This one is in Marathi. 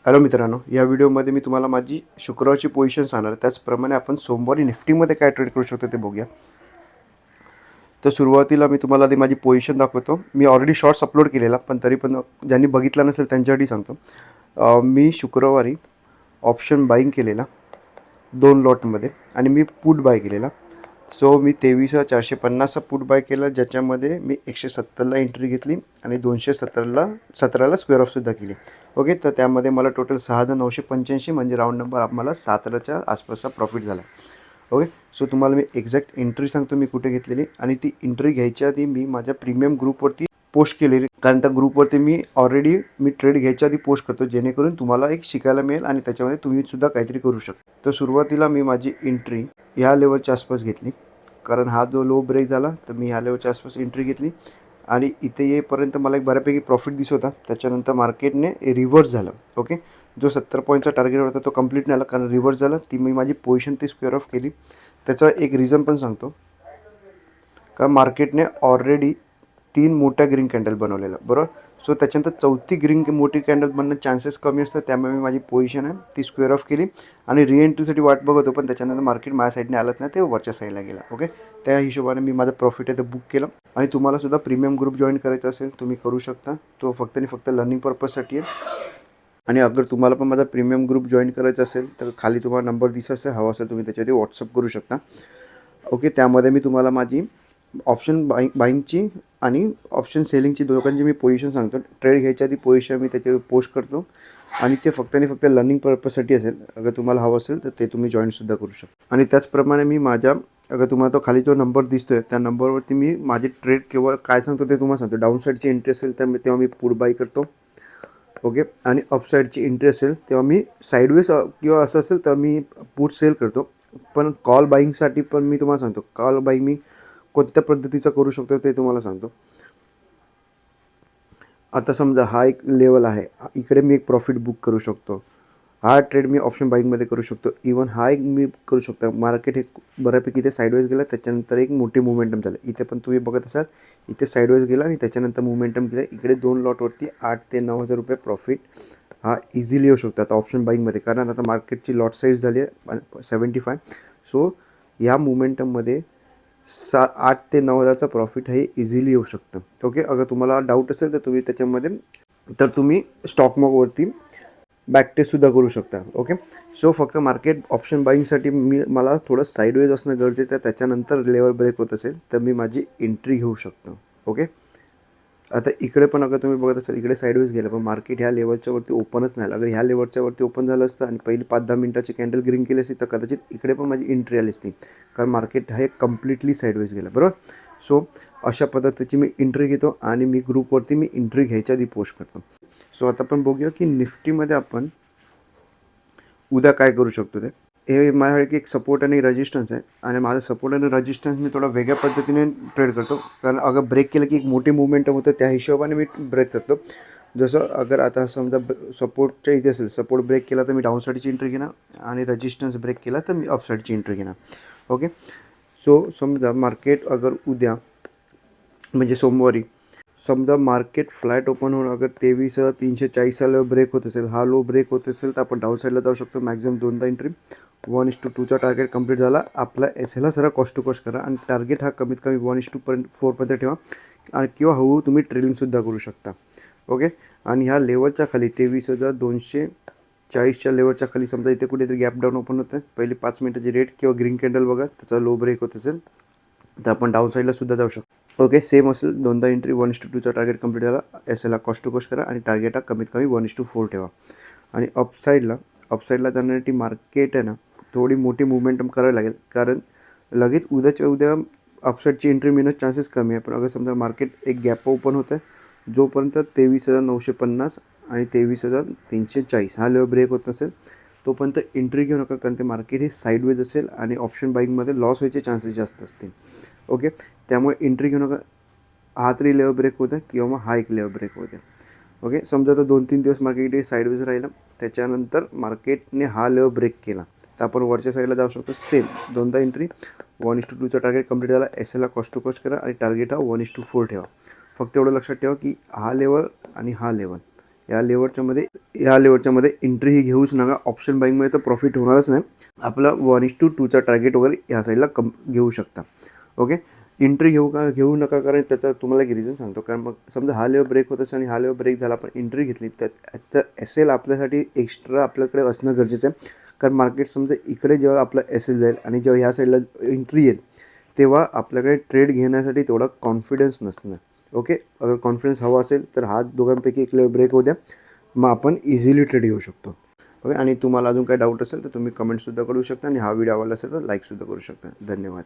हॅलो मित्रांनो, या व्हिडिओमध्ये मी तुम्हाला माझी शुक्रवारची पोझिशन सांगणार. त्याचप्रमाणे आपण सोमवारी निफ्टीमध्ये काय ट्रेड करू शकतो ते बघूया. तर सुरुवातीला मी तुम्हाला आधी माझी पोझिशन दाखवतो. मी ऑलरेडी शॉर्ट्स अपलोड केलेला, पण तरी पण ज्यांनी बघितला नसेल त्यांच्यासाठी सांगतो. मी शुक्रवारी ऑप्शन बाईंग केलेला 2 लॉटमध्ये आणि मी पुट बाय केलेला. सो मी 23,450चा पुट बाय केला, ज्याच्यामध्ये मी 170ला एंट्री घेतली आणि 217ला स्क्वेअर ऑफसुद्धा केली. ओके, तर त्यामध्ये मला टोटल 6,985 म्हणजे राऊंड नंबर आम्हाला 7च्या आसपासचा प्रॉफिट झाला. ओके, सो तुम्हाला मी एक्झॅक्ट एंट्री सांगतो मी कुठे घेतलेली, आणि ती एंट्री घ्यायच्या आधी मी माझ्या प्रीमियम ग्रुपवरती पोस्ट केलेली, कारण त्या ग्रुपवरती मी ट्रेड घ्यायच्या आधी पोस्ट करतो, जेणेकरून तुम्हाला एक शिकायला मिळेल आणि त्याच्यामध्ये तुम्ही सुद्धा काहीतरी करू शकता. तर सुरुवातीला मी माझी एंट्री ह्या लेवलच्या आसपास घेतली, कारण हा जो लो ब्रेक झाला तर मी ह्या लेवलच्या आसपास एंट्री घेतली आणि इथे येईपर्यंत मला एक बऱ्यापैकी प्रॉफिट दिसत होता. त्याच्यानंतर मार्केटने रिव्हर्स झालं. ओके, जो 70 पॉईंटचा टार्गेट होता तो कंप्लीट नाही झाला, कारण रिव्हर्स झाला. ती मी माझी पोझिशन ती स्क्वेअर ऑफ केली. त्याचा एक रिझन पण सांगतो, का मार्केटने ऑलरेडी 3 मोठ्या ग्रीन कॅन्डल बनवलेलं, बरोबर. सो त्याच्यानंतर चौथी ग्रीन मोठी कॅन्डल बनणं चान्सेस कमी असतात. त्यामुळे मी माझी पोझिशन आहे ती स्क्वेअर ऑफ केली आणि रिएंट्रीसाठी वाट बघत होतो, पण त्याच्यानंतर मार्केट माझ्या साईडने आलंच नाही, ते वरच्या साईडला गेला. ओके, त्या हिशोबाने मी माझं प्रॉफिट आहे ते बुक केलं. आणि तुम्हाला सुद्धा प्रीमियम ग्रुप जॉईन करायचा असेल तुम्ही करू शकता. तो फक्त आणि फक्त लर्निंग पर्पजसाठी आहे. आणि अगर तुम्हाला पण माझा प्रीमियम ग्रुप जॉईन करायचा असेल तर खाली तुम्हाला नंबर दिसत असेल, हवा असेल तुम्ही त्याच्यावरती व्हॉट्सअप करू शकता. ओके, त्यामध्ये मी तुम्हाला माझी ऑप्शन बाईंगची आणि ऑप्शन सेलिंगची दोघांची मी पोझिशन सांगतो. ट्रेड घ्यायच्या आधी पोझिशन मी त्याच्यावर पोस्ट करतो आणि ते फक्त आणि फक्त लर्निंग पर्पजसाठी असेल. अगर तुम्हाला हवं असेल तर ते तुम्ही जॉईनसुद्धा करू शकता. आणि त्याचप्रमाणे मी माझ्या अगर तुम्हाला तो खाली जो नंबर दिसतोय त्या नंबरवरती मी माझे ट्रेड केव्हा काय सांगतो ते तुम्हाला सांगतो. डाऊन साईडची एंट्री असेल तर तेव्हा मी पुट बाय करतो. ओके, आणि अपसाईडची एंट्री असेल तेव्हा मी साईडवेज किंवा असं असेल तर मी पुट सेल करतो. पण कॉल बाईंगसाठी पण मी तुम्हाला सांगतो, कॉल बाईंग मी कोणत्या पद्धतीचा करू शकतो ते तुम्हाला सांगतो. आता समजा हा एक लेवल आहे, इकडे मी एक प्रॉफिट बुक करू शकतो. हा ट्रेड मी ऑप्शन बाईंगमध्ये करू शकतो. इवन हा एक मी करू शकतो. मार्केट हे बऱ्यापैकी इथे साईडवेज गेला, त्याच्यानंतर एक मोठी मुवमेंटम झालं. इथे पण तुम्ही बघत असाल, इथे साईडवेज गेला आणि त्याच्यानंतर मुवमेंटम केलं. इकडे 2 लॉटवरती 8 ते 9,000 रुपये प्रॉफिट हा इझिली येऊ शकतो आता ऑप्शन बाईंगमध्ये, कारण आता मार्केटची लॉट साईज झाली आहे 75. सो या मुवमेंटममध्ये 8 ते 9,000चा प्रॉफिट हे इझिली येऊ शकतं. ओके, अगर तुम्हाला डाऊट असेल तर तुम्ही स्टॉक मॉकवरती बॅक टेस्टसुद्धा करू शकता. ओके, सो फक्त मार्केट ऑप्शन बाईंगसाठी मला थोडं साईडवेज असणं गरजेचं आहे. त्याच्यानंतर लेवल ब्रेक होत असेल तर मी माझी एंट्री घेऊ शकतो. ओके, आता इकडे पण अगर तुम्ही बघत असाल, इकडे साईडवेज गेलं पण मार्केट ह्या लेवलच्या वरती ओपनच नाही. अगर ह्या लेवलच्या वरती ओपन झालं असतं आणि पहिली 5-10 मिनिटाची कॅन्डल ग्रीन केली असती तर कदाचित इकडे पण माझी एंट्री आली असती, कारण मार्केट हे कम्प्लिटली साईडवेज गेलं, बरोबर. सो अशा पद्धतीची मी एंट्री घेतो आणि मी ग्रुपवरती मी एंट्री घ्यायच्या आधी पोस्ट करतो. सो आता आपण बघूया की निफ्टीमध्ये आपण उद्या काय करू शकतो. हे माझ्यासाठी एक सपोर्ट आणि रेजिस्टन्स आहे, आणि माझा सपोर्ट आणि रेजिस्टन्स मी थोडा वेगळ्या पद्धतीने ट्रेड करतो, कारण अगर ब्रेक केलं की एक मोठी मुवमेंटम होतं, त्या हिशोबाने मी ब्रेक करतो. जसं अगर आता समजा सपोर्टच्या इथे असेल, सपोर्ट ब्रेक केला तर मी डाऊन साईडची एंट्री घेणार आणि रेजिस्टन्स ब्रेक केला तर मी अप साईडची एंट्री घेणार. ओके, सो समजा मार्केट अगर उद्या म्हणजे सोमवारी समजा मार्केट फ्लॅट ओपन होऊन अगर 23,340 ब्रेक होत असेल, हा लो ब्रेक होत असेल तर आपण डाऊन साईडला जाऊ शकतो. मॅक्झिमम 2दा एंट्री. 1:2चा टार्गेट कंप्लीट झाला आपला. SLला सरळ कॉस्ट टू कॉस्ट करा आणि टार्गेट हा कमीत कमी 1:4पर्यंत ठेवा, आणि किंवा हळूहळू तुम्ही ट्रेलिंगसुद्धा करू शकता. ओके, आणि ह्या लेवलच्या खाली 23,240च्या लेवलच्या खाली समजा इथे कुठेतरी गॅप डाऊन ओपन होतं आहे, पहिली 5 मिनिटाची रेट किंवा ग्रीन कॅन्डल बघा, त्याचा लो ब्रेक होत असेल तर आपण डाऊन साईडला सुद्धा जाऊ शकतो. ओके, सेम असेल 2दा एंट्री. 1:2चा टार्गेट कंप्लीट झाला. SLला कॉस्ट टू कॉस्ट करा आणि टार्गेट हा कमीत कमी 1:4 ठेवा. आणि अपसाईडला जाण्यासाठी मार्केट आहे ना थोडी मोठी मुवमेंटम करावी लागेल, कारण लगेच उद्याच्या उद्या अपसाईडची एंट्री मिळण्याचे चान्सेस कमी आहे. पण अगर समजा मार्केट एक गॅप ओपन होतं आहे, जोपर्यंत 23,950 आणि 23,340 हा लेवल ब्रेक होत नसेल तोपर्यंत एंट्री घेऊ नका, कारण ते मार्केट हे साईडवेज असेल आणि ऑप्शन बाईंगमध्ये लॉस व्हायचे चान्सेस जास्त असतील. ओके, त्यामुळे एंट्री घेऊ नका. हा तरी लेवल ब्रेक होतं किंवा मग हा एक लेवल ब्रेक होते. ओके, समजा तर 2-3 दिवस मार्केट साईडवेज राहिलं, त्याच्यानंतर मार्केटने हा लेवल ब्रेक केला तर आपण वरच्या साईडला जाऊ शकतो. सेम 2दा एंट्री. 1:2चा टार्गेट कंप्लीट झाला. SLला कॉस्ट टू कॉस्ट करा आणि टार्गेट हा 1:4 ठेवा. फक्त एवढं लक्षात ठेवा की हा लेवल आणि हा लेवल या लेवलच्या मध्ये एंट्री ही घेऊच नका. ऑप्शन बाईंगमध्ये तर प्रॉफिट होणारच नाही. आपला 1:2चा टार्गेट वगैरे ह्या साईडला घेऊ शकता. ओके, एंट्री घेऊ नका, कारण त्याचा तुम्हाला एक रिझन सांगतो. कारण मग समजा हा लेवल ब्रेक होत असेल आणि हा लेवल ब्रेक झाला, आपण एंट्री घेतली तर SL आपल्यासाठी एक्स्ट्रा आपल्याकडे असणं गरजेचं आहे. कारण मार्केट समजा इकडे जेव्हा आपलं SL जाईल आणि जेव्हा ह्या साईडला एंट्री येईल तेव्हा आपल्याकडे ट्रेड घेण्यासाठी तेवढा कॉन्फिडन्स नसणार. ओके, अगर कॉन्फिडन्स हवा असेल तर हा दोघांपैकी एक लेवल ब्रेक होऊ द्या, मग आपण इझिली ट्रेड घेऊ शकतो. ओके, आणि तुम्हाला अजून काही डाऊट असेल तर तुम्ही कमेंटसुद्धा करू शकता आणि हा व्हिडिओ आवडला असेल तर लाईकसुद्धा करू शकता. धन्यवाद.